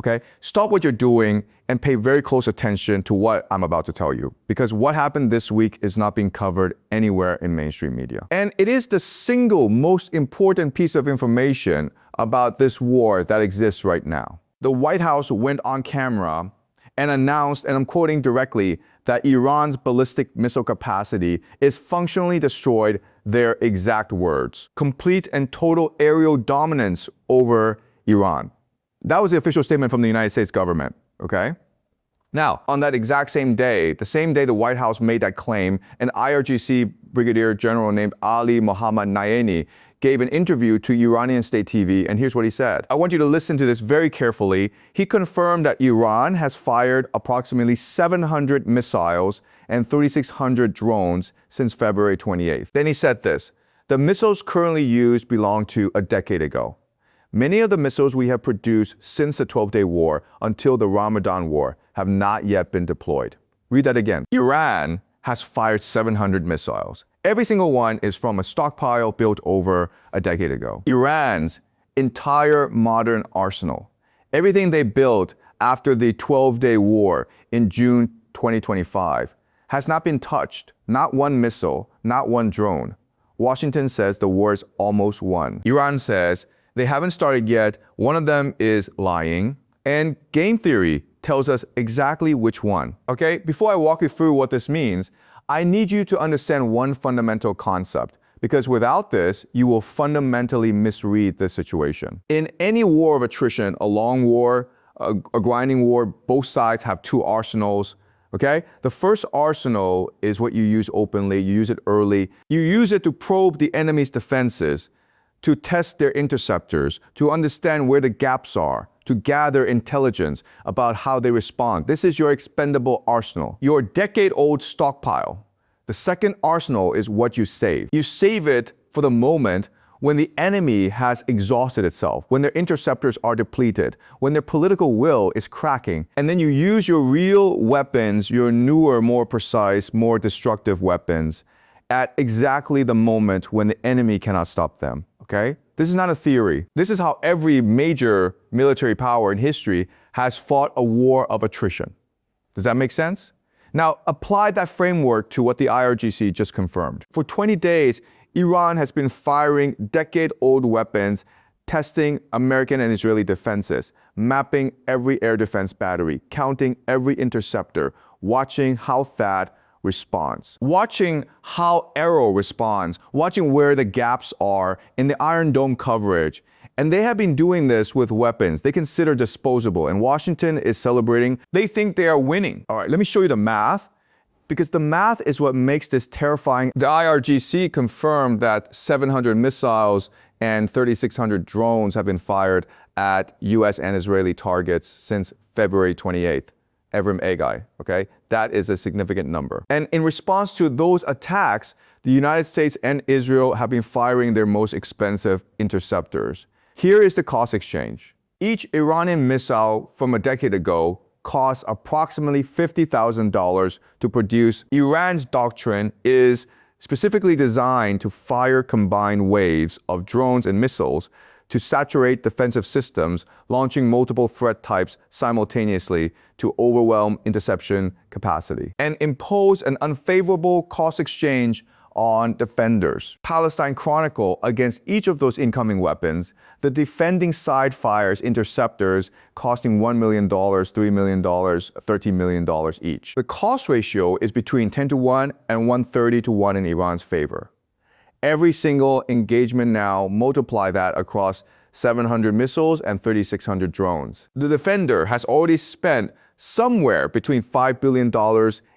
okay? Stop what you're doing and pay very close attention to what I'm about to tell you, because what happened this week is not being covered anywhere in mainstream media. And it is the single most important piece of information about this war that exists right now. The White House went on camera and announced, and I'm quoting directly, that Iran's ballistic missile capacity is functionally destroyed, their exact words. Complete and total aerial dominance over Iran. That was the official statement from the United States government, okay? Now, on that exact same day, the same day the White House made that claim, an IRGC brigadier general named Ali Mohammad Nayeni gave an interview to Iranian state TV, and here's what he said. I want you to listen to this very carefully. He confirmed that Iran has fired approximately 700 missiles and 3,600 drones since February 28th. Then he said this: the missiles currently used belong to a decade ago. Many of the missiles we have produced since the 12-day war until the Ramadan war have not yet been deployed. Read that again. Iran has fired 700 missiles. Every single one is from a stockpile built over a decade ago. Iran's entire modern arsenal, everything they built after the 12-day war in June 2025, has not been touched. Not one missile, not one drone. Washington says the war is almost won. Iran says they haven't started yet. One of them is lying. And game theory tells us exactly which one. Okay, before I walk you through what this means, I need you to understand one fundamental concept, because without this, you will fundamentally misread the situation. In any war of attrition, a long war, a grinding war, both sides have two arsenals. Okay? The first arsenal is what you use openly, you use it early. You use it to probe the enemy's defenses, to test their interceptors, to understand where the gaps are, to gather intelligence about how they respond. This is your expendable arsenal, your decade-old stockpile. The second arsenal is what you save. You save it for the moment when the enemy has exhausted itself, when their interceptors are depleted, when their political will is cracking. And then you use your real weapons, your newer, more precise, more destructive weapons, at exactly the moment when the enemy cannot stop them, okay? This is not a theory. This is how every major military power in history has fought a war of attrition. Does that make sense? Now, apply that framework to what the IRGC just confirmed. For 20 days, Iran has been firing decade-old weapons, testing American and Israeli defenses, mapping every air defense battery, counting every interceptor, watching how THAAD responds, watching how Arrow responds, watching where the gaps are in the Iron Dome coverage. And they have been doing this with weapons they consider disposable, and Washington is celebrating. They think they are winning. All right, let me show you the math, because the math is what makes this terrifying. The IRGC confirmed that 700 missiles and 3,600 drones have been fired at US and Israeli targets since February 28th. Evrim Agai, okay? That is a significant number. And in response to those attacks, the United States and Israel have been firing their most expensive interceptors. Here is the cost exchange. Each Iranian missile from a decade ago costs approximately $50,000 to produce. Iran's doctrine is specifically designed to fire combined waves of drones and missiles to saturate defensive systems, launching multiple threat types simultaneously to overwhelm interception capacity, and impose an unfavorable cost exchange on defenders. Palestine Chronicle, against each of those incoming weapons, the defending side fires interceptors costing $1 million, $3 million, $13 million each. The cost ratio is between 10-1 and 130-1 in Iran's favor. Every single engagement now, multiply that across 700 missiles and 3,600 drones. The defender has already spent somewhere between $5 billion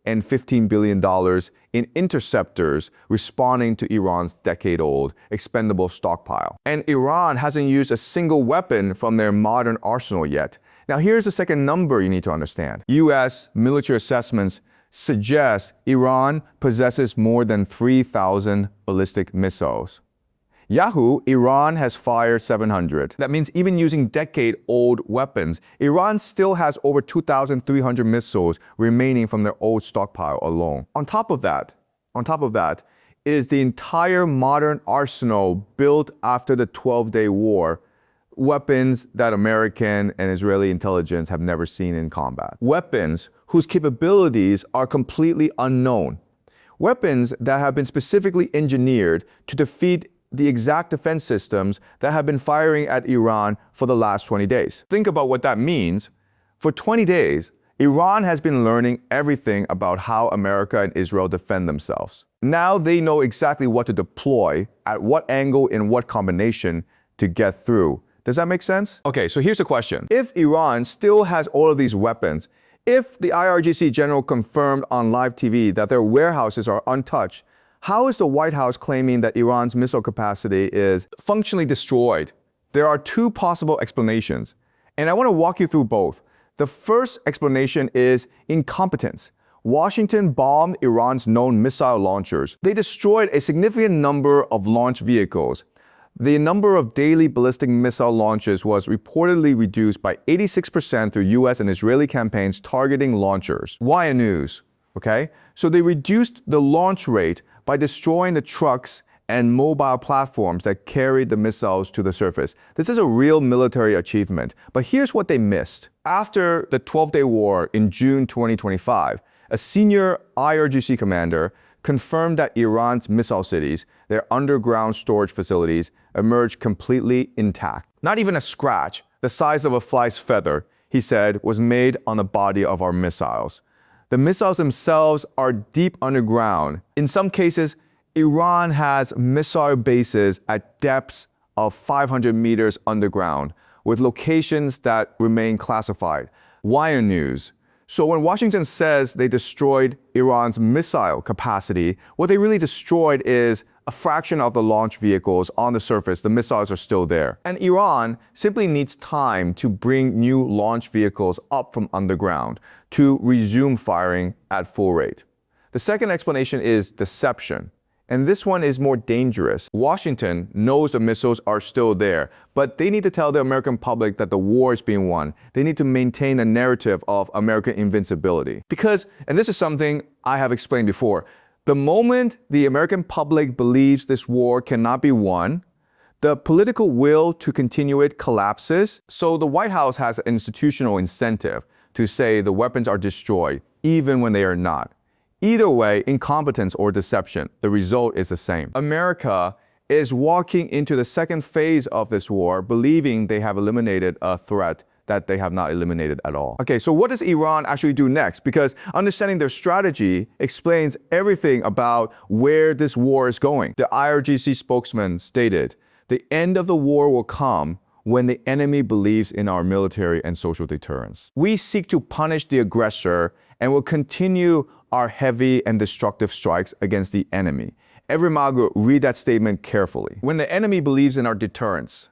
and $15 billion in interceptors responding to Iran's decade-old expendable stockpile. And Iran hasn't used a single weapon from their modern arsenal yet. Now here's the second number you need to understand. US military assessments suggest Iran possesses more than 3,000 ballistic missiles. Yahoo, Iran has fired 700. That means even using decade-old weapons, Iran still has over 2,300 missiles remaining from their old stockpile alone. On top of that is the entire modern arsenal built after the 12-day war, weapons that American and Israeli intelligence have never seen in combat. Weapons whose capabilities are completely unknown. Weapons that have been specifically engineered to defeat the exact defense systems that have been firing at Iran for the last 20 days. Think about what that means. For 20 days, Iran has been learning everything about how America and Israel defend themselves. Now they know exactly what to deploy, at what angle, in what combination to get through. Does that make sense? Okay, so here's the question. If Iran still has all of these weapons, if the IRGC general confirmed on live TV that their warehouses are untouched, how is the White House claiming that Iran's missile capacity is functionally destroyed? There are two possible explanations, and I want to walk you through both. The first explanation is incompetence. Washington bombed Iran's known missile launchers. They destroyed a significant number of launch vehicles. The number of daily ballistic missile launches was reportedly reduced by 86% through US and Israeli campaigns targeting launchers. Wire news, okay? So they reduced the launch rate by destroying the trucks and mobile platforms that carried the missiles to the surface. This is a real military achievement. But here's what they missed. After the 12-day war in June 2025, a senior IRGC commander confirmed that Iran's missile cities, their underground storage facilities, emerged completely intact. Not even a scratch, the size of a fly's feather, he said, was made on the body of our missiles. The missiles themselves are deep underground. In some cases, Iran has missile bases at depths of 500 meters underground, with locations that remain classified. Wire news. So when Washington says they destroyed Iran's missile capacity, what they really destroyed is a fraction of the launch vehicles on the surface. The missiles are still there. And Iran simply needs time to bring new launch vehicles up from underground to resume firing at full rate. The second explanation is deception. And this one is more dangerous. Washington knows the missiles are still there, but they need to tell the American public that the war is being won. They need to maintain a narrative of American invincibility. Because, and this is something I have explained before, the moment the American public believes this war cannot be won, the political will to continue it collapses. So the White House has an institutional incentive to say the weapons are destroyed, even when they are not. Either way, incompetence or deception, the result is the same. America is walking into the second phase of this war, believing they have eliminated a threat that they have not eliminated at all. Okay, so what does Iran actually do next? Because understanding their strategy explains everything about where this war is going. The IRGC spokesman stated, "The end of the war will come when the enemy believes in our military and social deterrence. We seek to punish the aggressor and will continue our heavy and destructive strikes against the enemy." Every Magu, read that statement carefully. When the enemy believes in our deterrence,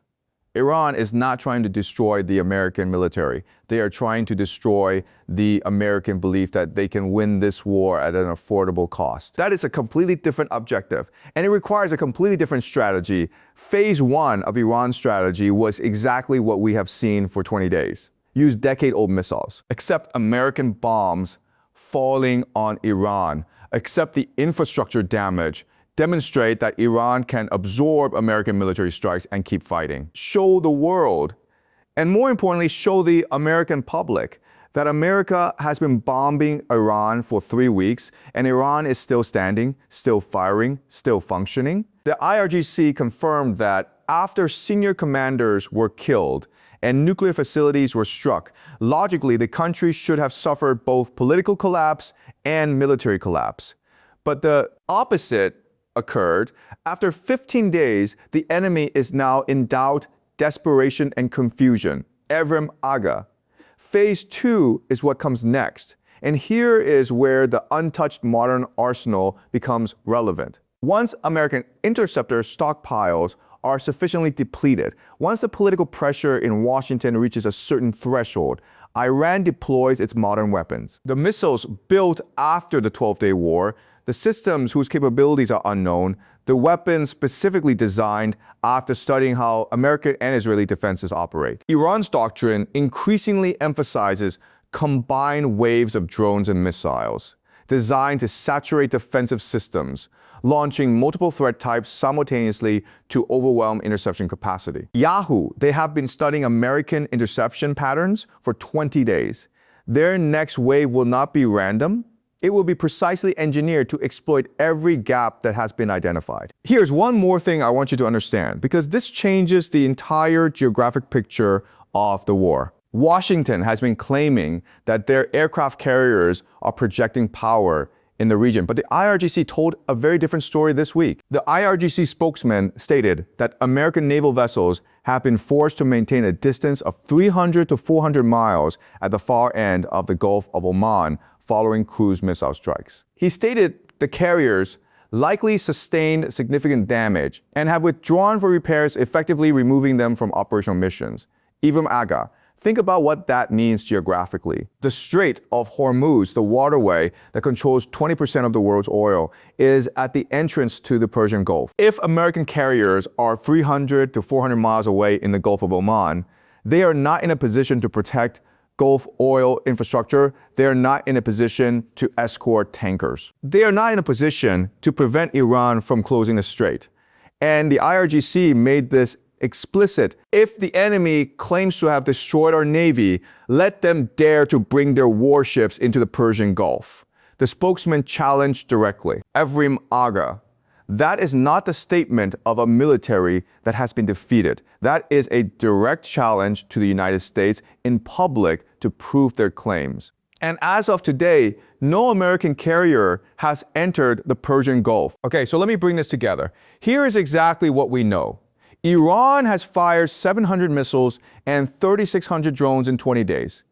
Iran is not trying to destroy the American military. They are trying to destroy the American belief that they can win this war at an affordable cost. That is a completely different objective, and it requires a completely different strategy. Phase one of Iran's strategy was exactly what we have seen for 20 days. Use decade-old missiles, except American bombs falling on Iran, except the infrastructure damage, demonstrate that Iran can absorb American military strikes and keep fighting. Show the world, and more importantly, show the American public that America has been bombing Iran for 3 weeks, and Iran is still standing, still firing, still functioning. The IRGC confirmed that after senior commanders were killed and nuclear facilities were struck, logically, the country should have suffered both political collapse and military collapse. But the opposite occurred. After 15 days, the enemy is now in doubt, desperation, and confusion. Evrim Aga. Phase 2 is what comes next. And here is where the untouched modern arsenal becomes relevant. Once American interceptor stockpiles are sufficiently depleted, once the political pressure in Washington reaches a certain threshold, Iran deploys its modern weapons. The missiles built after the 12-day war, the systems whose capabilities are unknown, the weapons specifically designed after studying how American and Israeli defenses operate. Iran's doctrine increasingly emphasizes combined waves of drones and missiles. designed to saturate defensive systems, launching multiple threat types simultaneously to overwhelm interception capacity. Yahoo, they have been studying American interception patterns for 20 days. Their next wave will not be random. It will be precisely engineered to exploit every gap that has been identified. Here's one more thing I want you to understand, because this changes the entire geographic picture of the war. Washington has been claiming that their aircraft carriers are projecting power in the region, but the IRGC told a very different story this week. The IRGC spokesman stated that American naval vessels have been forced to maintain a distance of 300 to 400 miles at the far end of the Gulf of Oman following cruise missile strikes. He stated the carriers likely sustained significant damage and have withdrawn for repairs, effectively removing them from operational missions. Even Aga, think about what that means geographically. The Strait of Hormuz, the waterway that controls 20% of the world's oil, is at the entrance to the Persian Gulf. If American carriers are 300 to 400 miles away in the Gulf of Oman, they are not in a position to protect Gulf oil infrastructure. They are not in a position to escort tankers. They are not in a position to prevent Iran from closing the strait. And the IRGC made this explicit. If the enemy claims to have destroyed our navy, let them dare to bring their warships into the Persian Gulf. The spokesman challenged directly. Evrim Aga. That is not the statement of a military that has been defeated. That is a direct challenge to the United States in public to prove their claims. And as of today, no American carrier has entered the Persian Gulf. Okay, so let me bring this together. Here is exactly what we know. Iran has fired 700 missiles and 3,600 drones in 20 days.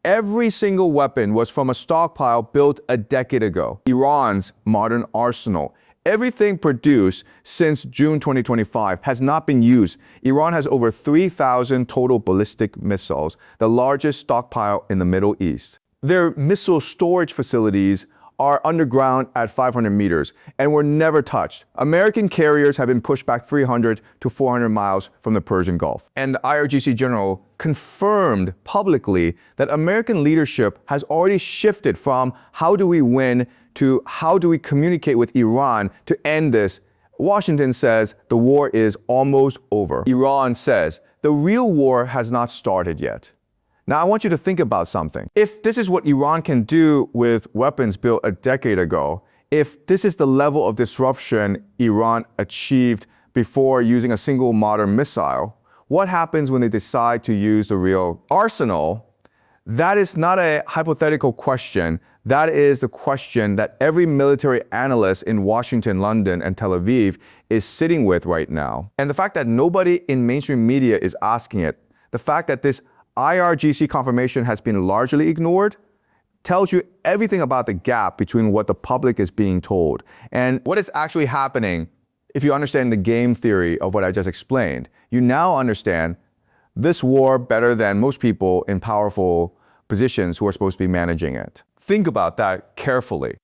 Every single weapon was from a stockpile built a decade ago. Iran's modern arsenal. Everything produced since June 2025 has not been used. Iran has over 3,000 total ballistic missiles, the largest stockpile in the Middle East. Their missile storage facilities are underground at 500 meters and were never touched. American carriers have been pushed back 300 to 400 miles from the Persian Gulf. And the IRGC general confirmed publicly that American leadership has already shifted from how do we win to how do we communicate with Iran to end this. Washington says the war is almost over. Iran says the real war has not started yet. Now, I want you to think about something. If this is what Iran can do with weapons built a decade ago, if this is the level of disruption Iran achieved before using a single modern missile, what happens when they decide to use the real arsenal? That is not a hypothetical question. That is the question that every military analyst in Washington, London, and Tel Aviv is sitting with right now. And the fact that nobody in mainstream media is asking it, the fact that this IRGC confirmation has been largely ignored, tells you everything about the gap between what the public is being told and what is actually happening. If you understand the game theory of what I just explained, you now understand this war better than most people in powerful positions who are supposed to be managing it. Think about that carefully.